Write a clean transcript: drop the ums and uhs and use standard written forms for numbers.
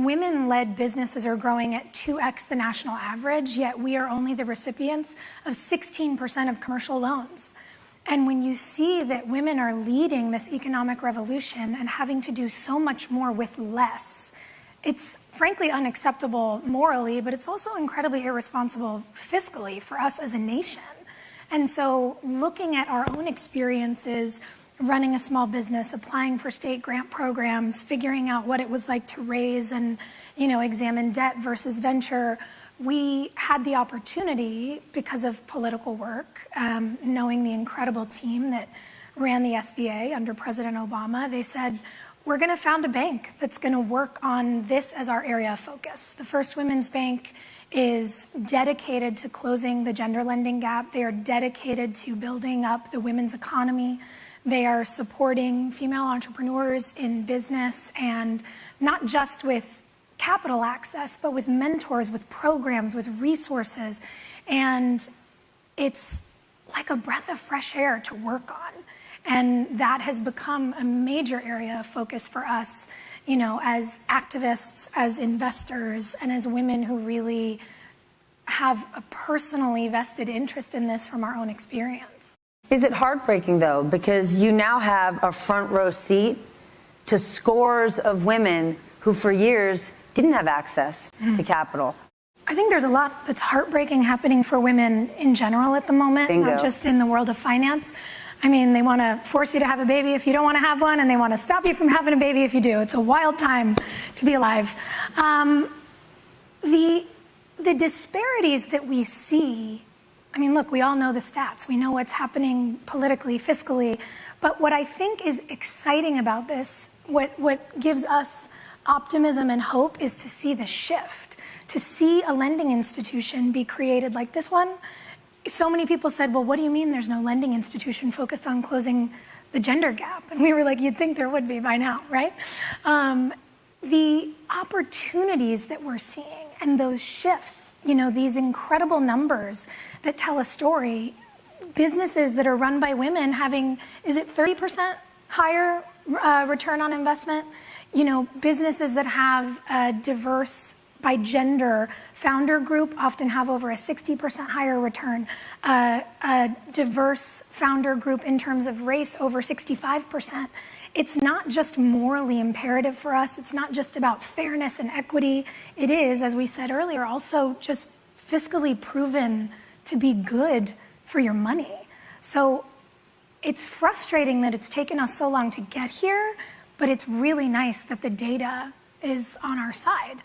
women-led businesses are growing at 2x the national average, yet we are only the recipients of 16% of commercial loans. And when you see that women are leading this economic revolution and having to do so much more with less, it's frankly unacceptable morally, but it's also incredibly irresponsible fiscally for us as a nation. And so looking at our own experiences, running a small business, applying for state grant programs, figuring out what it was like to raise and, examine debt versus venture, we had the opportunity, because of political work, knowing the incredible team that ran the SBA under President Obama, they said, we're going to found a bank that's going to work on this as our area of focus. The First Women's Bank is dedicated to closing the gender lending gap. They are dedicated to building up the women's economy. They are supporting female entrepreneurs in business, and not just with capital access, but with mentors, with programs, with resources. And it's like a breath of fresh air to work on. And that has become a major area of focus for us, as activists, as investors, and as women who really have a personally vested interest in this from our own experience. Is it heartbreaking, though, because you now have a front row seat to scores of women who for years didn't have access to capital? I think there's a lot that's heartbreaking happening for women in general at the moment, Bingo. Not just in the world of finance. I mean, they want to force you to have a baby if you don't want to have one, and they want to stop you from having a baby if you do. It's a wild time to be alive. The disparities that we see, I mean, look, we all know the stats. We know what's happening politically, fiscally. But what I think is exciting about this, what gives us optimism and hope, is to see the shift, to see a lending institution be created like this one. So many people said, well, what do you mean there's no lending institution focused on closing the gender gap? And we were like, you'd think there would be by now, right? The opportunities that we're seeing and those shifts, these incredible numbers that tell a story, businesses that are run by women having, is it 30% higher return on investment? Businesses that have a diverse by gender founder group often have over a 60% higher return. A diverse founder group in terms of race over 65%. It's not just morally imperative for us. It's not just about fairness and equity. It is, as we said earlier, also just fiscally proven to be good for your money. So it's frustrating that it's taken us so long to get here, but it's really nice that the data is on our side.